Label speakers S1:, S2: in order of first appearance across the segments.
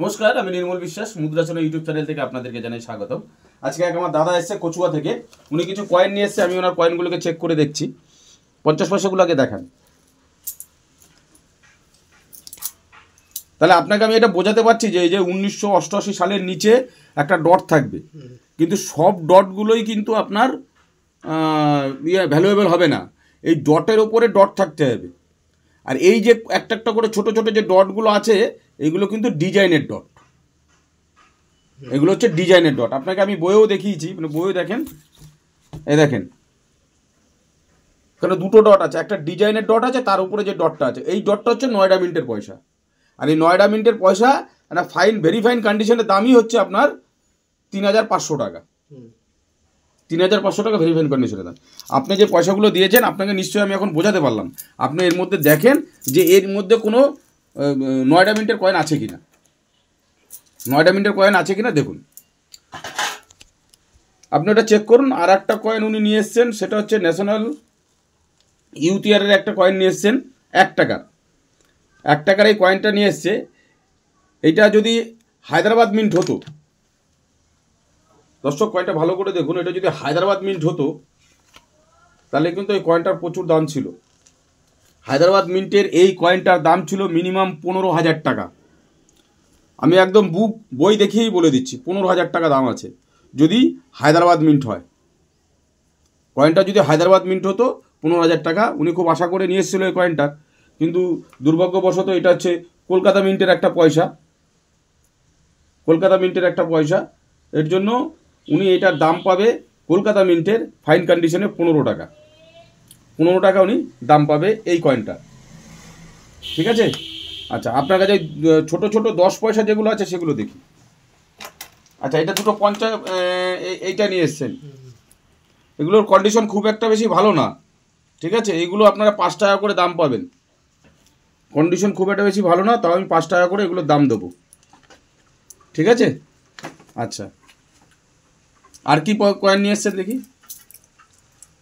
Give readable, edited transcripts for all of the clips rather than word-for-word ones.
S1: নমস্কার, আমি নির্মল বিশ্বাস মুদ্রাচনা ইউটিউব চ্যানেল থেকে আপনাদেরকে জানাই স্বাগত। আজকে আমার দাদা এসছে কচুয়া থেকে, উনি কিছু কয়েন নিয়ে এসছে। আমি ওনার কয়েনগুলোকে চেক করে দেখছি। 50 পয়সাগুলোকে দেখান। তাহলে আপনাকে আমি এটা বোঝাতে পারছি যে এই যে 1988 সালের নিচে একটা ডট থাকবে, কিন্তু সব ডটগুলোই কিন্তু আপনার ভ্যালুয়েবল হবে না। এই ডটের ওপরে ডট থাকতে হবে। আর এই যে একটা একটা করে ছোট ছোট যে ডটগুলো আছে, এইগুলো কিন্তু ডিজাইনের ডট। এগুলো হচ্ছে ডিজাইনের ডট। আপনাকে আমি বইয়েও দেখিয়েছি, মানে বইও দেখেন, এই দেখেন এখানে দুটো ডট আছে, একটা ডিজাইনের ডট আছে, তার উপরে যে ডটটা আছে এই ডটটা হচ্ছে নয়ডা মিন্টের পয়সা। আর এই নয়ডা মিন্টের পয়সা একটা ফাইন, ভেরি ফাইন কন্ডিশনের দামই হচ্ছে আপনার 3500 টাকা। 3500 টাকা ভেরি ফাইন কন্ডিশনের দাম। আপনি যে পয়সাগুলো দিয়েছেন, আপনাকে নিশ্চয়ই আমি এখন বোঝাতে পারলাম। আপনি এর মধ্যে দেখেন যে এর মধ্যে কোনো নয়ডা মিন্টের কয়েন আছে কিনা, নয়ডা মিন্টের কয়েন আছে কিনা দেখুন। আপনি ওটা চেক করুন। আর একটা কয়েন উনি নিয়ে এসছেন, সেটা হচ্ছে ন্যাশনাল ইউটিআরের একটা কয়েন নিয়ে এসছেন, 1 টাকার এই কয়েনটা নিয়ে এসছে। এইটা যদি হায়দ্রাবাদ মিন্ট হতো, দর্শক কয়েনটা ভালো করে দেখুন, এটা যদি হায়দ্রাবাদ মিন্ট হতো তাহলে কিন্তু এই কয়েনটার প্রচুর দাম ছিল। হায়দ্রাবাদ মিন্টের এই কয়েনটার দাম ছিল মিনিমাম 15,000 টাকা। আমি একদম বই দেখিয়েই বলে দিচ্ছি, 15,000 টাকা দাম আছে যদি হায়দ্রাবাদ মিন্ট হয়। কয়েনটা যদি হায়দ্রাবাদ মিন্ট হতো 15,000 টাকা। উনি খুব আশা করে নিয়ে এসেছিলো এই কয়েনটা, কিন্তু দুর্ভাগ্যবশত এটা হচ্ছে কলকাতা মিন্টের একটা পয়সা, কলকাতা মিন্টের একটা পয়সা। এর জন্য উনি এটার দাম পাবে কলকাতা মিন্টের ফাইন কন্ডিশনে 15 টাকা। 15 টাকা উনি দাম পাবে এই কয়েনটা, ঠিক আছে? আচ্ছা, আপনার কাছে ছোটো ছোটো 10 পয়সা যেগুলো আছে সেগুলো দেখি। আচ্ছা, এটা দুটো 50, এইটা নিয়ে এসছেন। এগুলোর কন্ডিশন খুব একটা বেশি ভালো না, ঠিক আছে? এইগুলো আপনারা 5 টাকা করে দাম পাবেন। কন্ডিশন খুব একটা বেশি ভালো না, তাও আমি 5 টাকা করে এগুলোর দাম দেবো, ঠিক আছে? আচ্ছা, আর কি কয়েন নিয়ে এসছেন দেখি।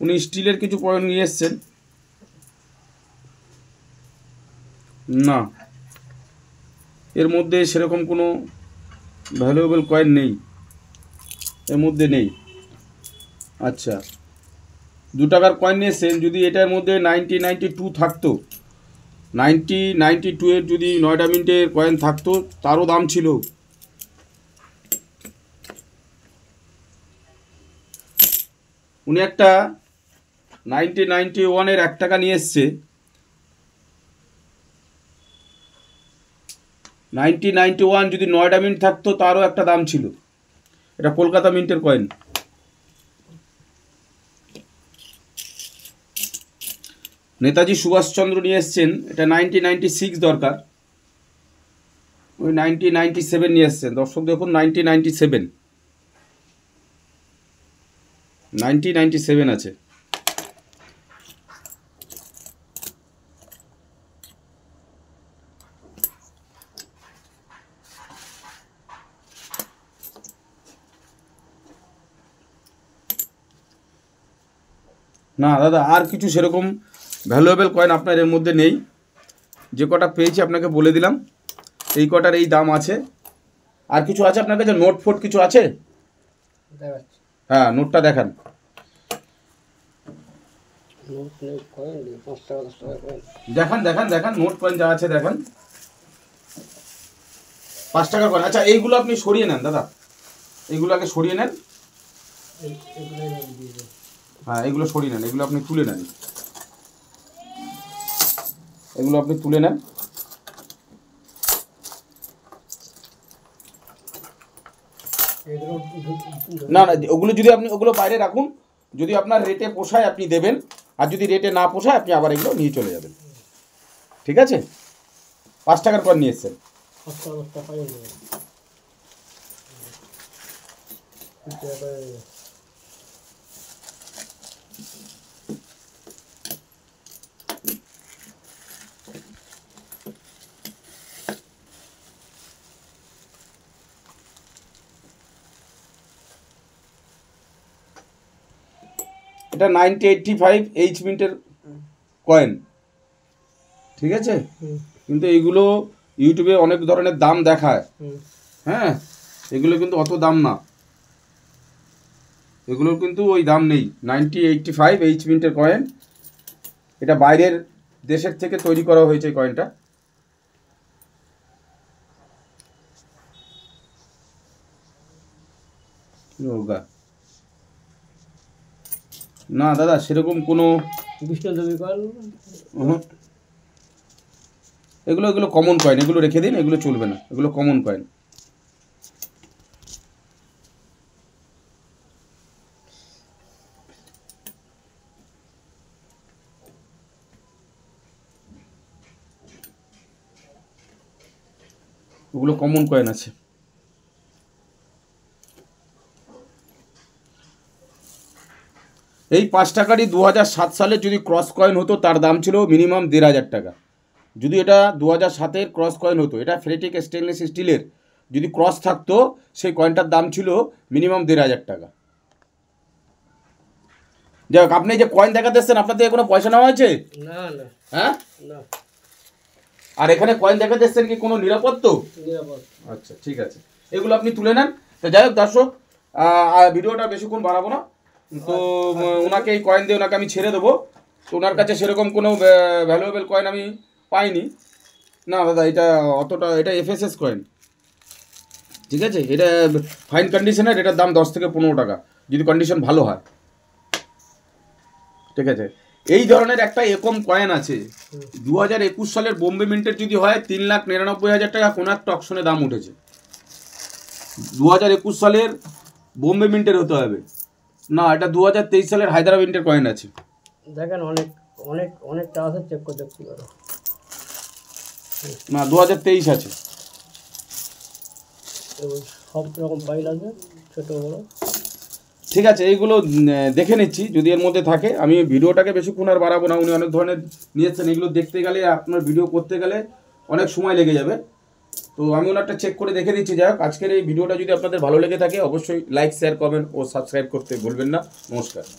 S1: উনি স্টিলের কিছু কয়েন নিয়ে এসছেন। না, এর মধ্যে সেরকম কোনো ভ্যালুয়েবল কয়েন নেই, এর মধ্যে নেই। আচ্ছা, 2 টাকার কয়েন নিয়ে এসছেন। যদি এটার মধ্যে 1992 থাকতো, 1992 এর যদি নয়ডা মিন্টের কয়েন থাকতো, তারও দাম ছিল। উনি একটা 1991-এর 1 টাকা নিয়ে এসছে। 1991 যদি নয়ডা মিন্ট থাকতো, তারও একটা দাম ছিল। এটা কলকাতা মিন্টের কয়েন। নেতাজি সুভাষচন্দ্র নিয়ে এসছেন, এটা 1996 দরকার, ওই 1997 নিয়ে এসছেন। দর্শক দেখুন, 1997 আছে। না দাদা, আর কিছু সেরকম ভ্যালুয়েবল কয়েন আপনার এর মধ্যে নেই। যে কটা পেয়েছি আপনাকে বলে দিলাম, এই কটার এই দাম আছে। আর কিছু আছে আপনার কাছে? নোট ফোট কিছু আছে? হ্যাঁ, নোটটা দেখান। দেখান দেখান দেখান, নোট কয়েন যা আছে দেখান। 5 টাকার কয়েন। আচ্ছা, এইগুলো আপনি সরিয়ে নেন দাদা, এইগুলো আগে সরিয়ে নেন। হ্যাঁ, এগুলো সরিয়ে নেন, এগুলো আপনি তুলে নেন, এগুলো আপনি তুলে নেন। না না, ওগুলো যদি আপনি ওগুলো বাইরে রাখুন। যদি আপনার রেটে পোষায় আপনি দেবেন, আর যদি রেটে না পোষায় আপনি আবার এগুলো নিয়ে চলে যাবেন, ঠিক আছে? 5 টাকার কয়েন নিয়ে এসছেন। এটা 1985 এইচ মিন্টের কয়েন, ঠিক আছে? কিন্তু এইগুলো ইউটিউবে অনেক ধরনের দাম দেখায়, হ্যাঁ, এগুলো কিন্তু অত দাম না, এগুলোর কিন্তু ওই দাম নেই। 9085 এইচ মিন্টের কয়েন, এটা বাইরের দেশের থেকে তৈরি করা হয়েছে এই কয়েনটা। না দাদা সেরকম কোনো এগুলো এগুলো কমন কয়েন, এগুলো রেখে দিন, এগুলো চলবে না, এগুলো কমন কয়েন। ওগুলো কমন কয়েন আছে। এই 5 টাকারই 2007 সালে যদি ক্রস কয়েন হতো তার দাম ছিল মিনিমাম 1500 টাকা। যদি এটা 2007-এর ক্রস কয়েন হতো, এটা ফেরেটিক স্টেনলেস স্টিলের, যদি ক্রস থাকতো সেই কয়েনটার দাম ছিল মিনিমাম 1500 টাকা। যাই হোক, আপনি যে কয়েন দেখাতে এসছেন আপনার থেকে কোনো পয়সা নেওয়া হয়েছে?
S2: না না।
S1: হ্যাঁ
S2: না।
S1: আর এখানে কয়েন দেখাতে এসছেন কি কোনো নিরাপদ তো?
S2: নিরাপদ।
S1: আচ্ছা ঠিক আছে, এগুলো আপনি তুলে নেন। তো যাই হোক দর্শক, ভিডিওটা বেশিক্ষণ বাড়াবো না, তো ওনাকে এই কয়েন দিয়ে ওনাকে আমি ছেড়ে দেবো। তো ওনার কাছে সেরকম কোনো ভ্যালুয়েবল কয়েন আমি পাইনি। না দাদা এটা অতটা, এটা এফএসএস কয়েন, ঠিক আছে, এটা ফাইন কন্ডিশনের, এটার দাম 10 থেকে 15 টাকা যদি কন্ডিশন ভালো হয়, ঠিক আছে। এই ধরনের একটা একম কয়েন আছে 2021 সালের বোম্বে মিন্টের, যদি হয় 3,99,000 টাকা, কোনো একটা অকশনে দাম উঠেছে। 2021 সালের বোম্বে মিন্টের হতে হবে না, এটা 2023 সালের হায়দ্রাবাদ মিন্টের কয়েন আছে।
S2: দেখেন অনেক অনেক অনেকটা আছে, চেক করে দেখতে পারো।
S1: না 2023 আছে,
S2: সব রকম ফাইল আছে, ছোটো বড়ো।
S1: ঠিক আছে, এইগুলো দেখে নিচ্ছি যদি এর মধ্যে থাকে। আমি ভিডিওটাকে বেশিক্ষণ আর বাড়াবো না, উনি অনেক ধরনের নিয়েছেন, এগুলো দেখতে গেলে আপনার ভিডিও করতে গেলে অনেক সময় লেগে যাবে, তো আমি ওনারটা চেক করে দেখে দিচ্ছি। যাই হোক, আজকের এই ভিডিওটা যদি আপনাদের ভালো লেগে থাকে অবশ্যই লাইক, শেয়ার, কমেন্ট ও সাবস্ক্রাইব করতে ভুলবেন না। নমস্কার।